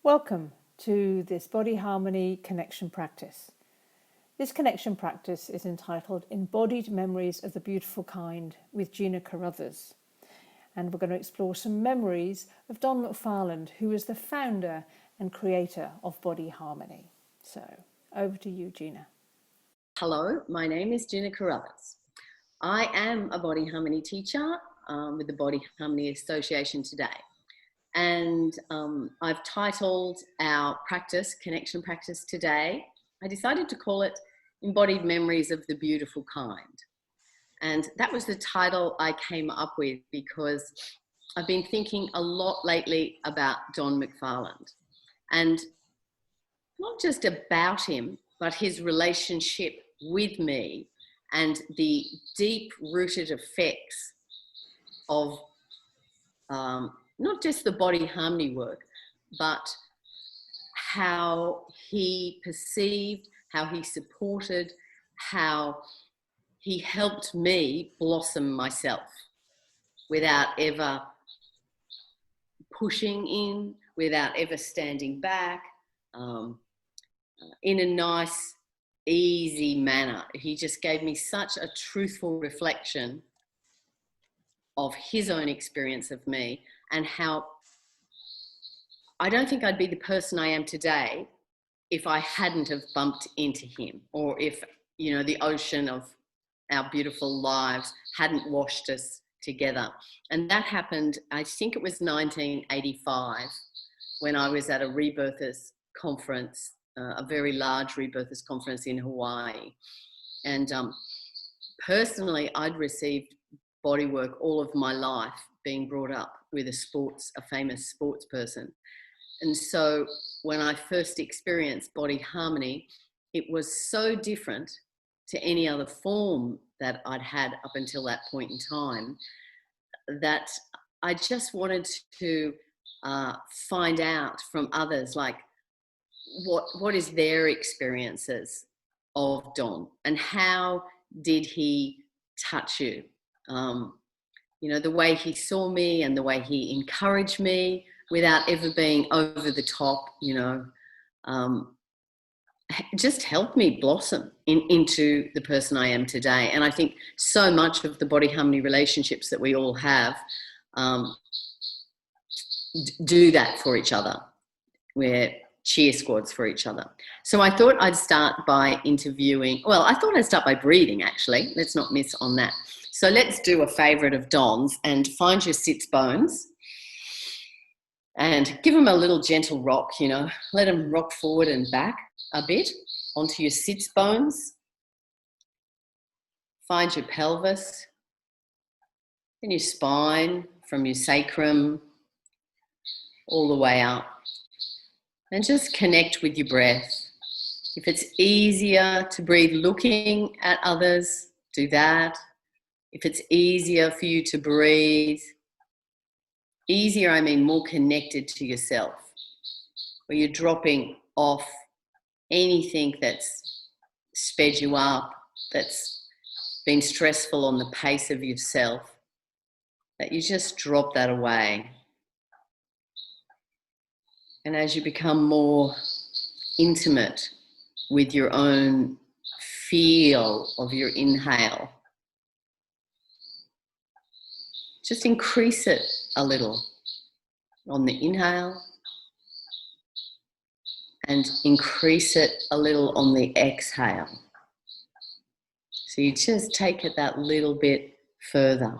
Welcome to this body harmony connection practice. This connection practice is entitled Embodied Memories of the Beautiful Kind with Gina Carruthers. And we're going to explore some memories of Don McFarland, who is the founder and creator of Body Harmony. So over to you, Gina. Hello, my name is Gina Carruthers. I am a body harmony teacher with the Body Harmony Association today. And I've titled our practice, connection practice today, I decided to call it Embodied Memories of the Beautiful Kind. And that was the title I came up with because I've been thinking a lot lately about Don McFarland. And not just about him, but his relationship with me and the deep-rooted effects of not just the body harmony work, but how he perceived, how he supported, how he helped me blossom myself without ever pushing in, without ever standing back, in a nice, easy manner. He just gave me such a truthful reflection of his own experience of me and how I don't think I'd be the person I am today if I hadn't have bumped into him, or if, you know, the ocean of our beautiful lives hadn't washed us together. And that happened, I think it was 1985, when I was at a rebirthers conference, a very large rebirthers conference in Hawaii. And personally, I'd received bodywork all of my life, being brought up with a famous sports person. And so when I first experienced body harmony, it was so different to any other form that I'd had up until that point in time that I just wanted to find out from others, like, what is their experiences of Don and how did he touch you? You know, the way he saw me and the way he encouraged me without ever being over the top, you know, just helped me blossom into the person I am today. And I think so much of the body harmony relationships that we all have do that for each other. We're cheer squads for each other. So I thought I'd start by I thought I'd start by breathing, actually. Let's not miss on that. So let's do a favourite of Don's and find your sits bones and give them a little gentle rock, you know. Let them rock forward and back a bit onto your sits bones. Find your pelvis and your spine from your sacrum all the way up. And just connect with your breath. If it's easier to breathe looking at others, do that. If it's easier for you to breathe, easier, I mean more connected to yourself, where you're dropping off anything that's sped you up, that's been stressful on the pace of yourself, that you just drop that away. And as you become more intimate with your own feel of your inhale, just increase it a little on the inhale and increase it a little on the exhale. So you just take it that little bit further.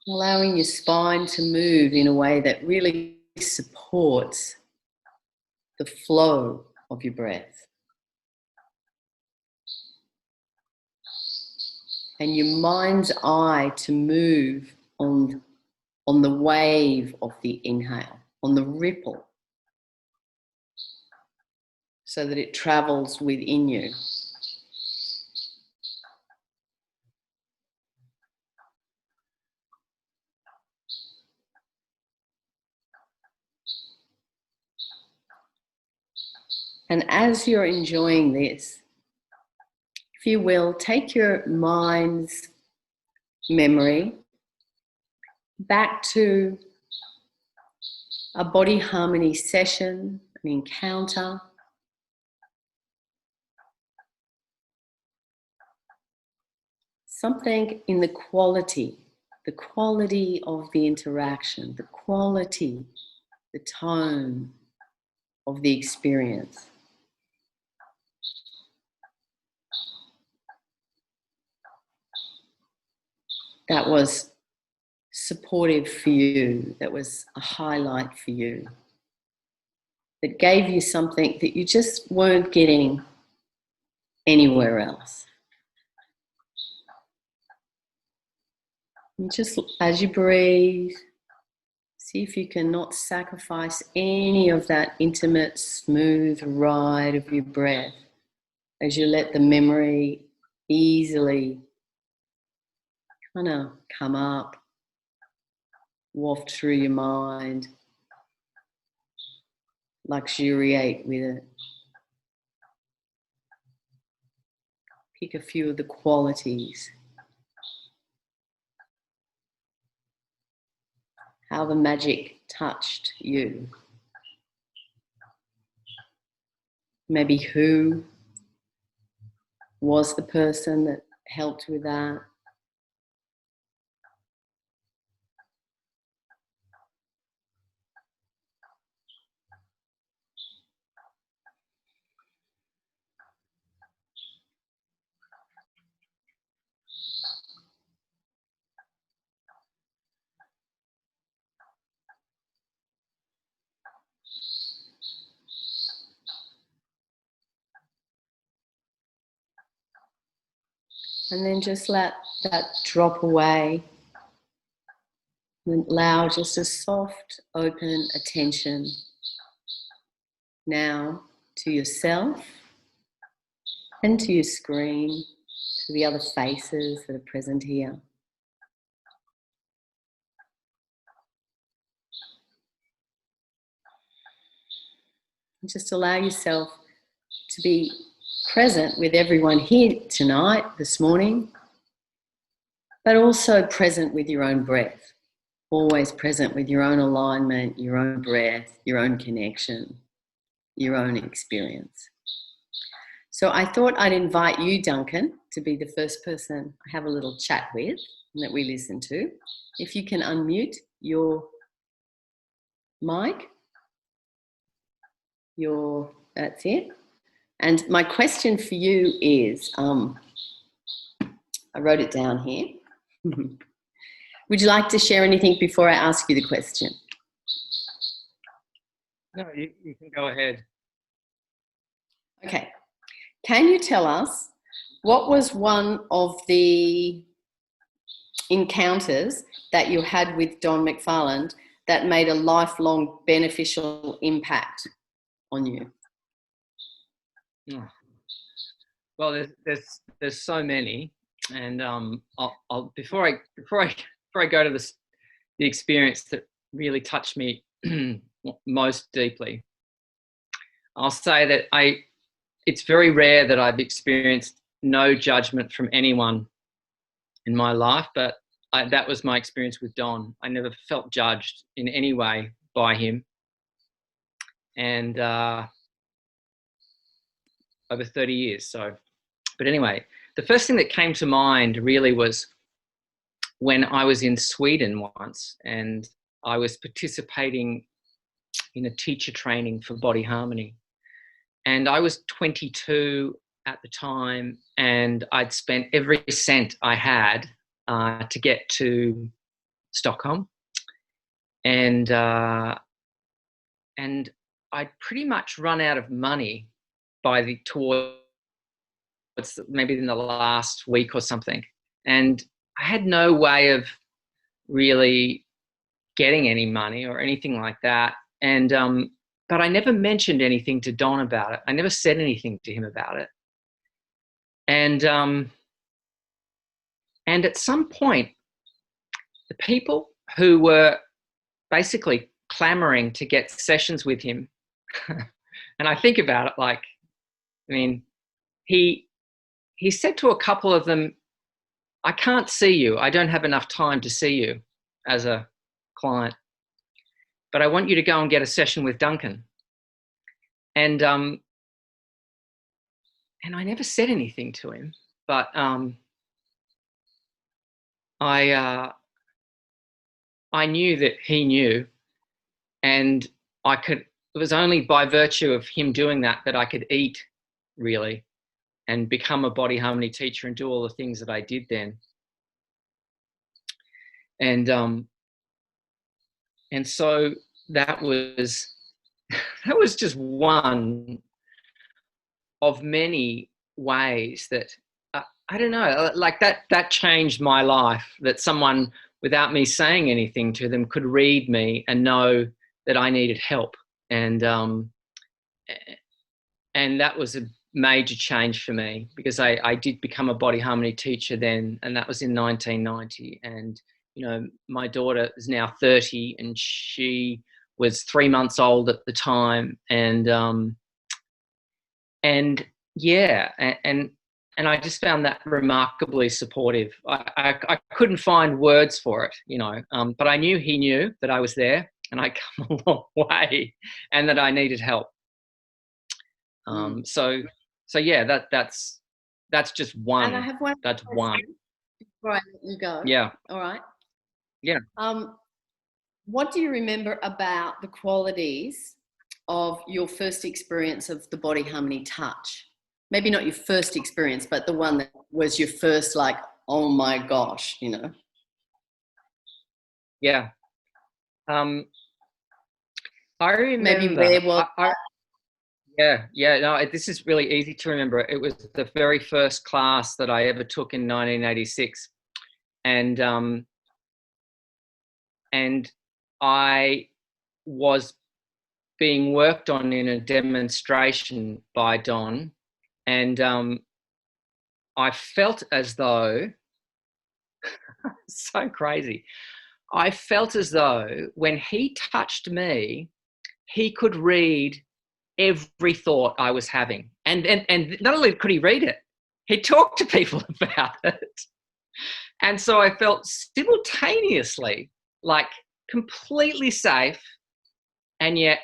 Allowing your spine to move in a way that really supports the flow of your breath. And your mind's eye to move on the wave of the inhale, on the ripple, so that it travels within you. And as you're enjoying this, if you will, take your mind's memory back to a body harmony session, an encounter. Something in the quality of the interaction, the quality, the tone of the experience. That was supportive for you, that was a highlight for you, that gave you something that you just weren't getting anywhere else. And just as you breathe, see if you can not sacrifice any of that intimate, smooth ride of your breath as you let the memory easily kind of come up, waft through your mind, luxuriate with it. Pick a few of the qualities. How the magic touched you. Maybe who was the person that helped with that. And then just let that drop away and allow just a soft, open attention now to yourself and to your screen, to the other faces that are present here. And just allow yourself to be present with everyone here tonight, this morning, but also present with your own breath, always present with your own alignment, your own breath, your own connection, your own experience. So I thought I'd invite you, Duncan, to be the first person I have a little chat with and that we listen to. If you can unmute your mic, that's it. And my question for you is, I wrote it down here. Would you like to share anything before I ask you the question? No, you can go ahead. Okay. Can you tell us what was one of the encounters that you had with Don McFarland that made a lifelong beneficial impact on you? Oh. Well, there's so many, and I'll before I go to the experience that really touched me most deeply, I'll say that it's very rare that I've experienced no judgment from anyone in my life, but that was my experience with Don. I never felt judged in any way by him, and over 30 years. So, but anyway, the first thing that came to mind really was when I was in Sweden once, and I was participating in a teacher training for body harmony. And I was 22 at the time, and I'd spent every cent I had to get to Stockholm. And I'd pretty much run out of money towards maybe in the last week or something. And I had no way of really getting any money or anything like that. And but I never mentioned anything to Don about it. I never said anything to him about it. And at some point, the people who were basically clamoring to get sessions with him, and I think about it like, I mean, he he said to a couple of them, I can't see you. I don't have enough time to see you as a client, but I want you to go and get a session with Duncan. And I never said anything to him, but I knew that he knew, and it was only by virtue of him doing that I could eat, really, and become a body harmony teacher and do all the things that I did then. And so that was just one of many ways that I don't know, like that changed my life, that someone, without me saying anything to them, could read me and know that I needed help. And that was a major change for me, because I did become a body harmony teacher then, and that was in 1990. And my daughter is now 30, and she was 3 months old at the time. And I just found that remarkably supportive. I couldn't find words for it, but I knew he knew that I was there, and I'd come a long way, and that I needed help. So yeah, that's just one. And I have one. That's one. Before I let you go. Yeah. All right. Yeah. What do you remember about the qualities of your first experience of the body harmony touch? Maybe not your first experience, but the one that was your first, like, oh my gosh, Yeah. I remember. Maybe where was Yeah. No, this is really easy to remember. It was the very first class that I ever took in 1986, and I was being worked on in a demonstration by Don, and I felt as though so crazy. I felt as though when he touched me, he could read every thought I was having. And not only could he read it, he talked to people about it. And so I felt simultaneously like completely safe and yet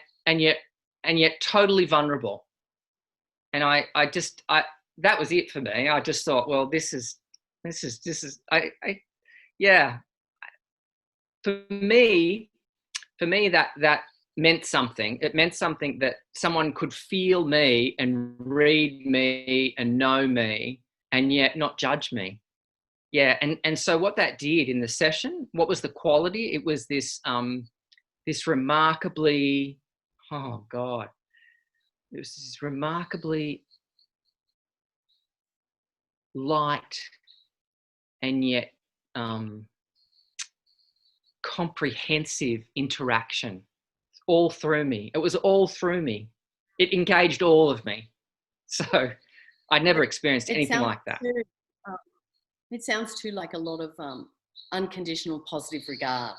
totally vulnerable. And I that was it for me. I just thought, well, this is yeah. For me that meant something. It meant something that someone could feel me and read me and know me and yet not judge me. Yeah, and so what that did in the session, what was the quality? It was this remarkably, oh God, it was this remarkably light and yet comprehensive interaction all through me. It was all through me. It engaged all of me. So I'd never experienced anything like that. It sounds too like a lot of unconditional positive regard.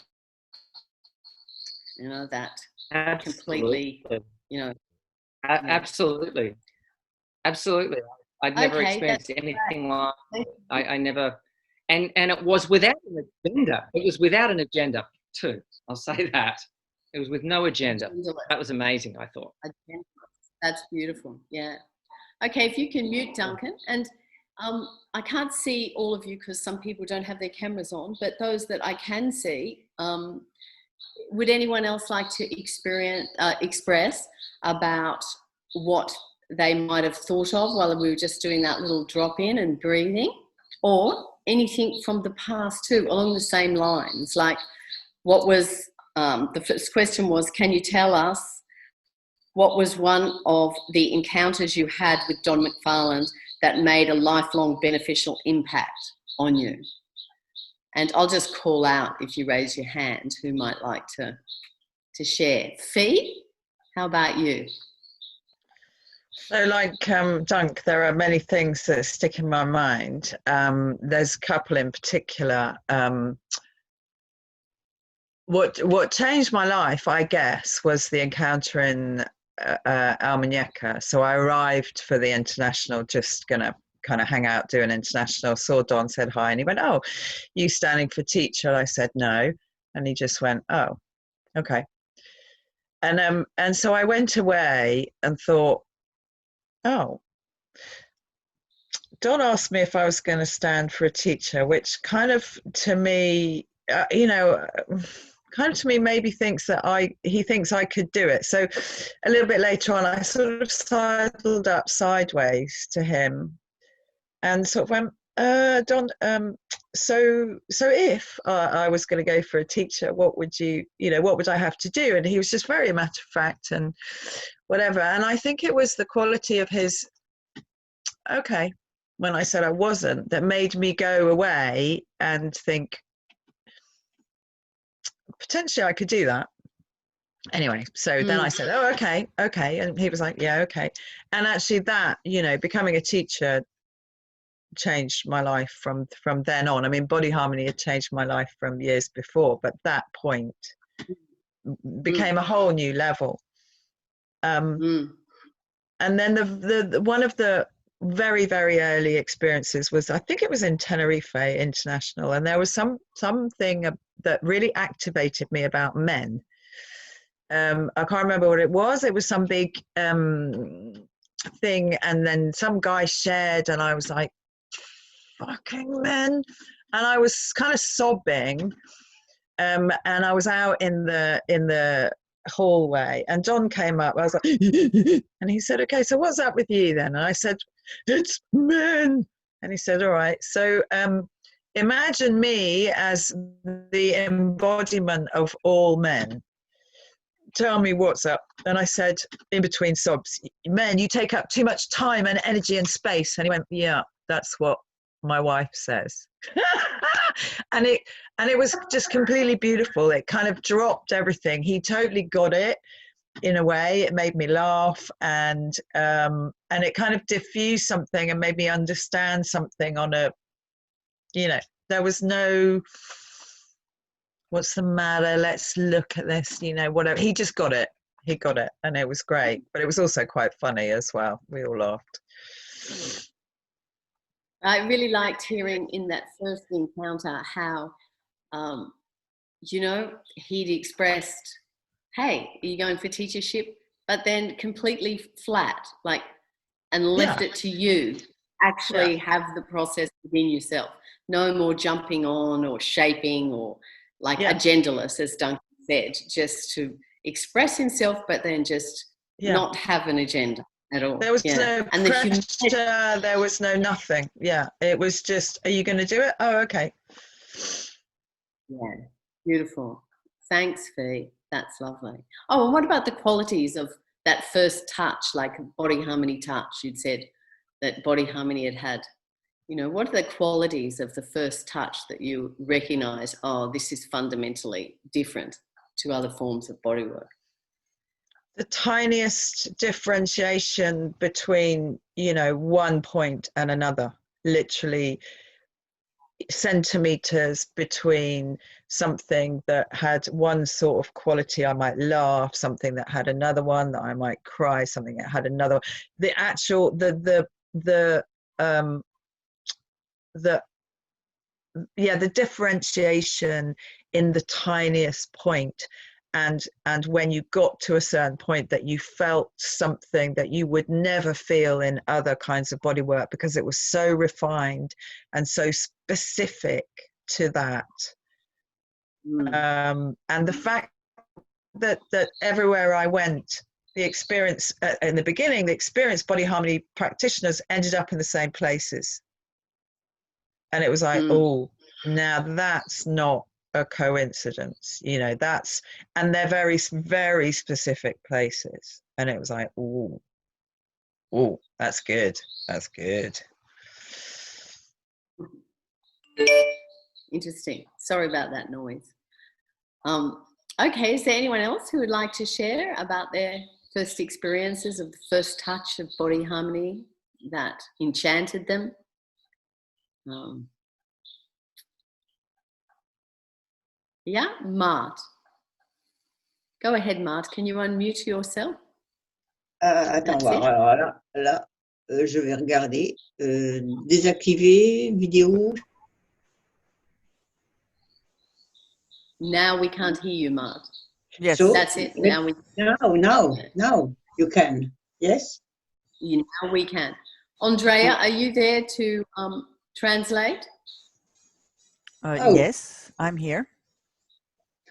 That Absolutely. completely, Absolutely. I'd never experienced anything like I never, and it was without an agenda. It was without an agenda too. I'll say that. It was with no agenda. That was amazing, I thought. That's beautiful. Yeah. Okay, if you can mute Duncan. And I can't see all of you because some people don't have their cameras on, but those that I can see, would anyone else like to express about what they might have thought of while we were just doing that little drop in and breathing, or anything from the past too, along the same lines? Like, what was, the first question was, can you tell us what was one of the encounters you had with Don McFarland that made a lifelong beneficial impact on you? And I'll just call out, if you raise your hand, who might like to share. Fee, how about you? So like Dunk, there are many things that stick in my mind. There's a couple in particular. What changed my life, I guess, was the encounter in Almuñeca. So I arrived for the international just gonna kind of hang out, do an international, saw Don, said hi, and he went, "Oh, you standing for teacher?" I said, "No." And he just went, "Oh, okay." And so I went away and thought, oh, Don asked me if I was going to stand for a teacher, which kind of to me, kind of to me maybe thinks that he thinks I could do it. So a little bit later on, I sort of sidled up sideways to him and sort of went, Don, so if I was going to go for a teacher, what would I have to do? And he was just very matter of fact and whatever. And I think it was the quality of his, okay, when I said I wasn't, that made me go away and think, potentially I could do that. Anyway, so then I said, oh, okay. And he was like, yeah, okay. And actually that, becoming a teacher changed my life from then on. I mean, Body Harmony had changed my life from years before, but that point became a whole new level. And then the one of the very, very early experiences was, I think it was in Tenerife International, and there was something that really activated me about men. I can't remember what it was. It was some big thing, and then some guy shared, and I was like, fucking men. And I was kind of sobbing, and I was out in the hallway, and Don came up. I was like, and he said, okay, so what's up with you then? And I said, it's men. And he said, all right, so imagine me as the embodiment of all men. Tell me what's up. And I said, in between sobs, men, you take up too much time and energy and space. And he went, yeah, that's what my wife says. and it was just completely beautiful. It kind of dropped everything. He totally got it in a way. It made me laugh, and it kind of diffused something and made me understand something on a, there was no, what's the matter, let's look at this, whatever. He just got it. He got it, and it was great. But it was also quite funny as well. We all laughed. I really liked hearing in that first encounter how, he'd expressed, hey, are you going for teachership? But then completely flat, and left it to you. Actually have the process within yourself. No more jumping on or shaping or agendaless, as Duncan said, just to express himself, but then just not have an agenda at all. There was no pressure, there was no nothing. Yeah, it was just, are you going to do it? Oh, okay. Yeah, beautiful. Thanks, Fee. That's lovely. Oh, and what about the qualities of that first touch, like Body Harmony touch? You'd said that Body Harmony had. What are the qualities of the first touch that you recognize, oh, this is fundamentally different to other forms of bodywork? The tiniest differentiation between, one point and another, literally centimeters between something that had one sort of quality, I might laugh, something that had another one that I might cry, something that had another. The actual, the differentiation in the tiniest point. And when you got to a certain point that you felt something that you would never feel in other kinds of bodywork, because it was so refined and so specific to that. And the fact that everywhere I went, the experience in the beginning, the experienced Body Harmony practitioners ended up in the same places. And it was like, oh, now that's not a coincidence, and they're very, very specific places. And it was like, oh, that's good. That's good. Interesting. Sorry about that noise. Okay, is there anyone else who would like to share about their first experiences of the first touch of Body Harmony that enchanted them? Yeah, Mart. Go ahead, Mart. Can you unmute yourself? Attends, on va, voilà, là. je vais regarder. Désactiver, vidéo. Now we can't hear you, Mart. Yes. So, That's it. Now we now you can. Yes? now we can. Andrea, are you there to translate? Oh. Yes, I'm here.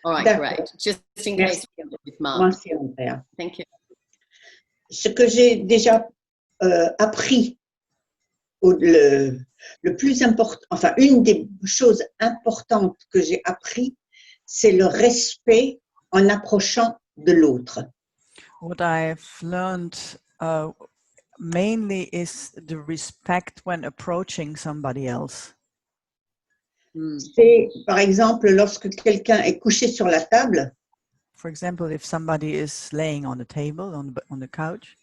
All right, D'accord. great. Just in Merci. case with Mart. Merci, Andrea. Thank you. Ce que j'ai déjà appris, le plus important, enfin, une des choses importantes que j'ai appris, c'est le respect en approchant de l'autre. What I've learned mainly is the respect when approaching somebody else. C'est, par exemple, lorsque quelqu'un est couché sur la table, For example, if somebody is laying on the table, on the couch,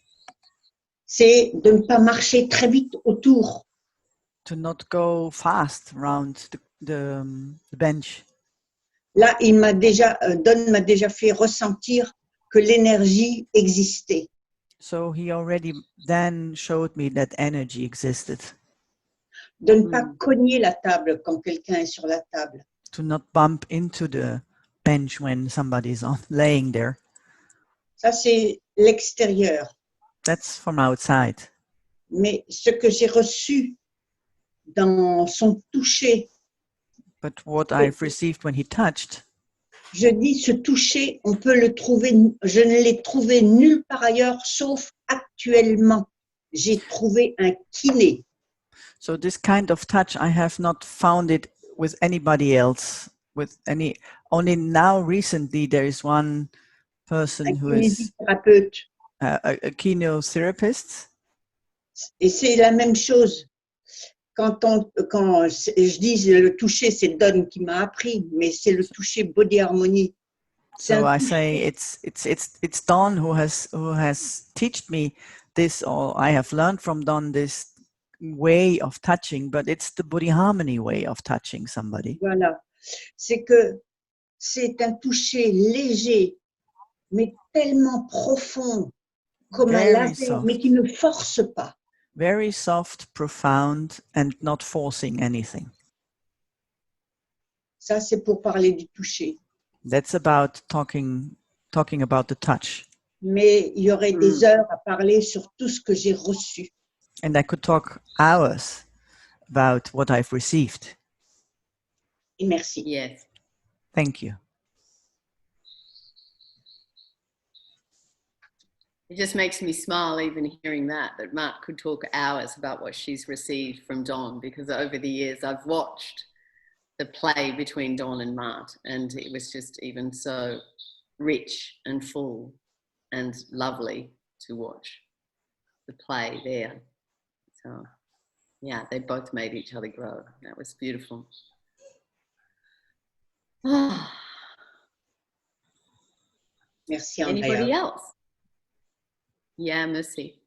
c'est de ne pas marcher très vite autour. to not go fast around the bench. Là, Don m'a déjà fait ressentir que l'énergie existait. So he already then showed me that energy existed. De ne pas cogner la table quand quelqu'un est sur la table. To not bump into the bench when somebody's laying there. Ça, c'est l'extérieur. That's from outside. Mais ce que j'ai reçu dans son toucher, But what I've received when he touched, je dis ce toucher, on peut le trouver, je ne l'ai trouvé nulle part ailleurs, sauf actuellement. J'ai trouvé un kiné. so this kind of touch, I have not found it with anybody else. Only now recently there is one person Un who is kinésithérapeute. a kinesiotherapist. Et c'est la même chose. Quand je dis le toucher, c'est Don qui m'a appris, mais c'est le toucher body harmony. So I say it's Don who has taught me this, or I have learned from Don this way of touching, but it's the body harmony way of touching somebody. Voilà. C'est que c'est un toucher léger, mais tellement profond, comme un laser, mais qui ne force pas. Very soft, profound, and not forcing anything. Ça, c'est pour parler du toucher. That's about talking about the touch. Mais il y aurait des heures à parler sur tout ce que j'ai reçu. And I could talk hours about what I've received. Et merci. Yes. Thank you. It just makes me smile even hearing that Mart could talk hours about what she's received from Don, because over the years I've watched the play between Don and Mart, and it was just even so rich and full and lovely to watch the play there. So yeah, they both made each other grow. That was beautiful. Merci, Andrea. Anybody else? Yeah, merci.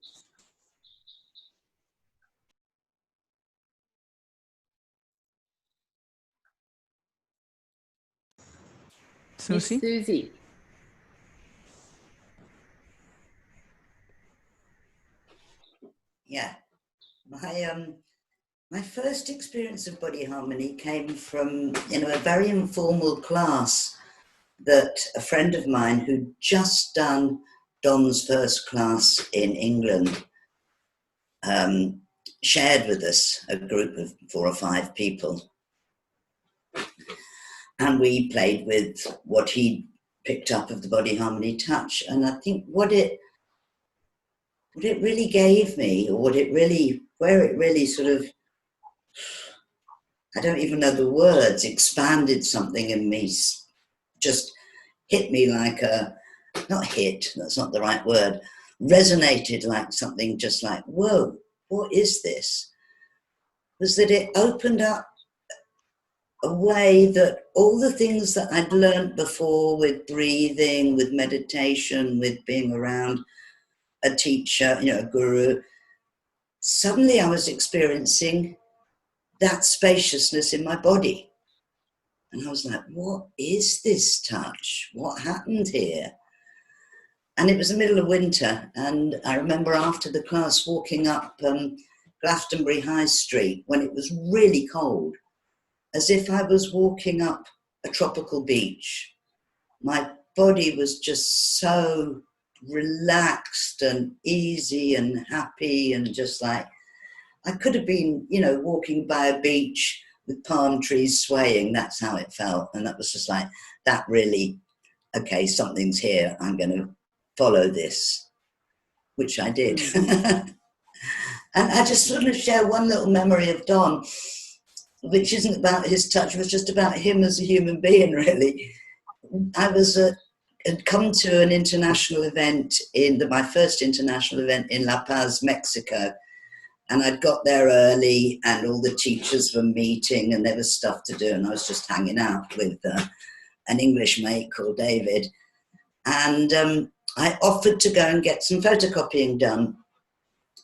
Susie? Miss Susie. Yeah, my first experience of body harmony came from a very informal class that a friend of mine who'd just done Don's first class in England shared with us, a group of 4 or 5 people. And we played with what he'd picked up of the body harmony touch. And I think what it really gave me, or where it really sort of, I don't even know the words, expanded something in me, just hit me like not hit, that's not the right word, resonated like something just like, whoa, what is this? Was that it opened up a way that all the things that I'd learned before with breathing, with meditation, with being around a teacher, a guru, suddenly I was experiencing that spaciousness in my body. And I was like, what is this touch? What happened here? And it was the middle of winter, and I remember after the class walking up Glastonbury High Street when it was really cold, as if I was walking up a tropical beach. My body was just so relaxed and easy and happy, and just like I could have been, you know, walking by a beach with palm trees swaying. That's how it felt. And that was just like, that really, okay, something's here. I'm going to follow this, which I did. And I just sort of share one little memory of Don, which isn't about his touch, it was just about him as a human being, really. I had come to an international event, my first international event in La Paz, Mexico, and I'd got there early and all the teachers were meeting and there was stuff to do, and I was just hanging out with an English mate called David. And I offered to go and get some photocopying done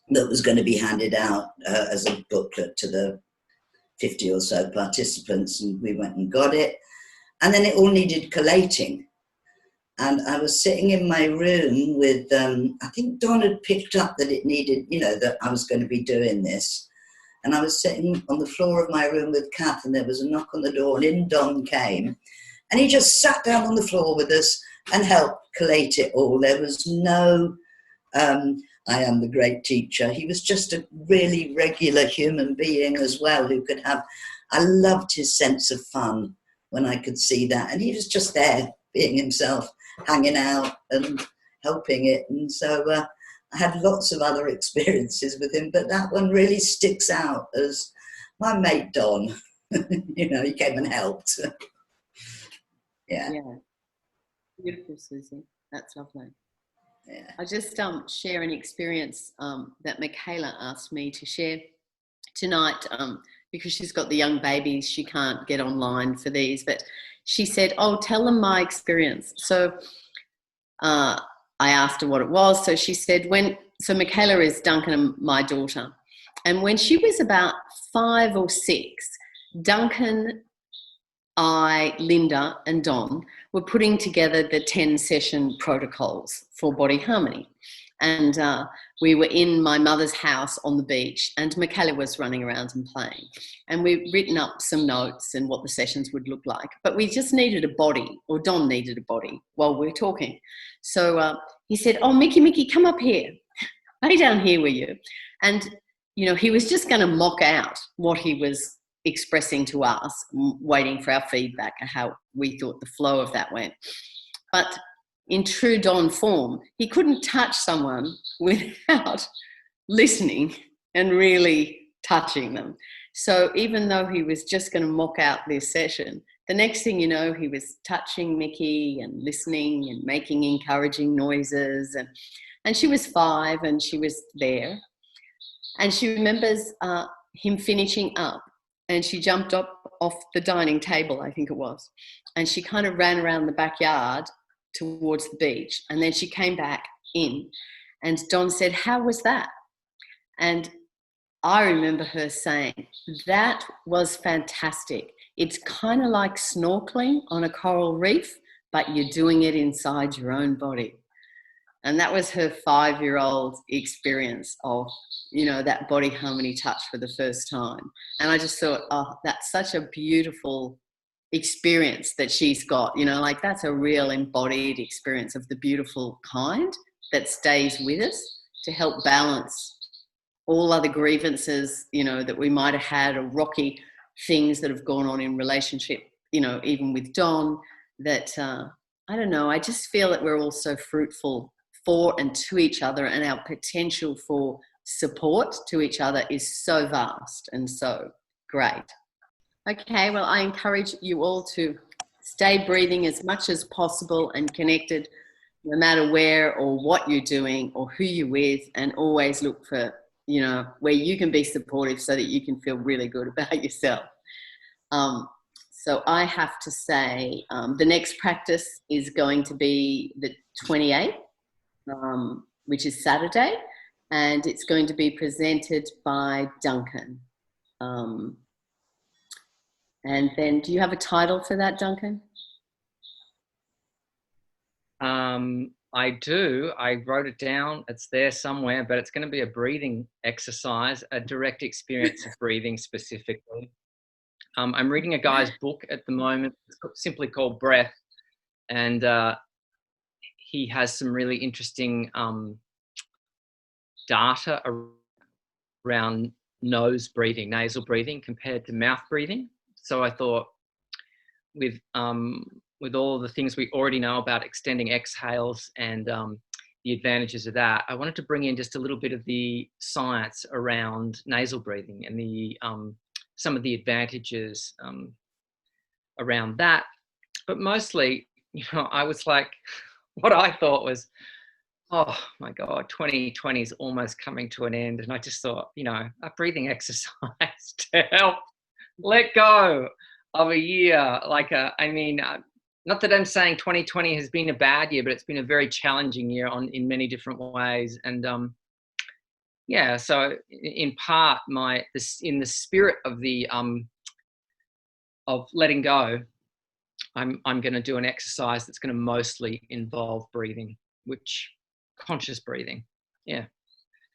that was going to be handed out as a booklet to the 50 or so participants, and we went and got it. And then it all needed collating. And I was sitting in my room with, I think Don had picked up that it needed, you know, that I was going to be doing this. And I was sitting on the floor of my room with Kath, and there was a knock on the door, and in Don came. And he just sat down on the floor with us and helped collate it all. There was no, I am the great teacher. He was just a really regular human being as well, who could have, I loved his sense of fun when I could see that. And he was just there being himself, hanging out and helping it. And so I had lots of other experiences with him, but that one really sticks out as my mate Don. You know, he came and helped. Yeah. Beautiful, Susie. That's lovely. Yeah. I just share an experience that Michaela asked me to share tonight, because she's got the young babies. She can't get online for these, but she said, "Oh, tell them my experience." So I asked her what it was. So she said, so Michaela is Duncan and my daughter. And when she was about 5 or 6, Duncan, Linda and Don were putting together the 10-session protocols for body harmony. And we were in my mother's house on the beach, and Michaela was running around and playing. And we'd written up some notes and what the sessions would look like. But we just needed a body, or Don needed a body while we were talking. So he said, "Oh, Mickey, come up here. Lay down here with you." And, you know, he was just going to mock out what he was expressing to us, waiting for our feedback and how we thought the flow of that went. But in true Don form, he couldn't touch someone without listening and really touching them. So even though he was just going to mock out this session, the next thing you know, he was touching Mickey and listening and making encouraging noises. And she was 5 and she was there. And she remembers him finishing up, and she jumped up off the dining table, I think it was, and she kind of ran around the backyard towards the beach, and then she came back in, and Don said, "How was that?" And I remember her saying, "That was fantastic. It's kind of like snorkeling on a coral reef, but you're doing it inside your own body." And that was her 5-year-old experience of, you know, that body harmony touch for the first time. And I just thought, oh, that's such a beautiful experience that she's got, you know, like that's a real embodied experience of the beautiful kind that stays with us to help balance all other grievances, you know, that we might have had, or rocky things that have gone on in relationship, you know, even with Don, that, I don't know, I just feel that we're all so fruitful for and to each other, and our potential for support to each other is so vast and so great. Okay, well, I encourage you all to stay breathing as much as possible and connected, no matter where or what you're doing or who you're with, and always look for, you know, where you can be supportive so that you can feel really good about yourself. So I have to say the next practice is going to be the 28th, which is Saturday, and it's going to be presented by Duncan. And then, do you have a title for that, Duncan? I do. I wrote it down. It's there somewhere, but it's going to be a breathing exercise, a direct experience of breathing specifically. I'm reading a guy's book at the moment. It's simply called Breath. And he has some really interesting data around nose breathing, nasal breathing compared to mouth breathing. So I thought with all the things we already know about extending exhales and the advantages of that, I wanted to bring in just a little bit of the science around nasal breathing and the some of the advantages around that. But mostly, you know, I was like, what I thought was, oh my God, 2020 is almost coming to an end. And I just thought, you know, a breathing exercise to help let go of a year. Not that I'm saying 2020 has been a bad year, but it's been a very challenging year in many different ways. And yeah, so in part, in the spirit of the of letting go, I'm going to do an exercise that's going to mostly involve breathing, conscious breathing. Yeah.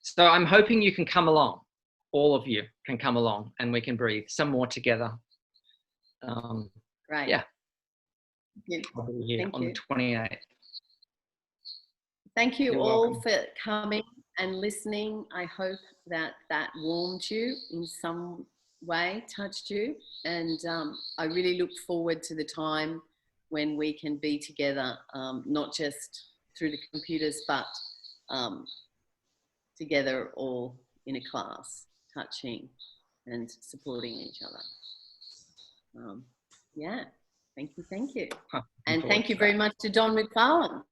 So I'm hoping you can come along. All of you can come along and we can breathe some more together. Right. Yeah. Thank you. Here on the 28th. Thank you You're all welcome. for coming and listening. I hope that warmed you in some way, touched you. And I really look forward to the time when we can be together, not just through the computers, but together all in a class, touching and supporting each other. Yeah, thank you. And thank you very much to Don McFarland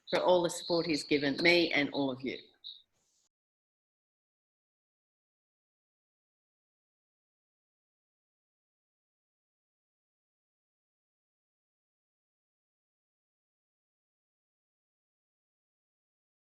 for all the support he's given me and all of you.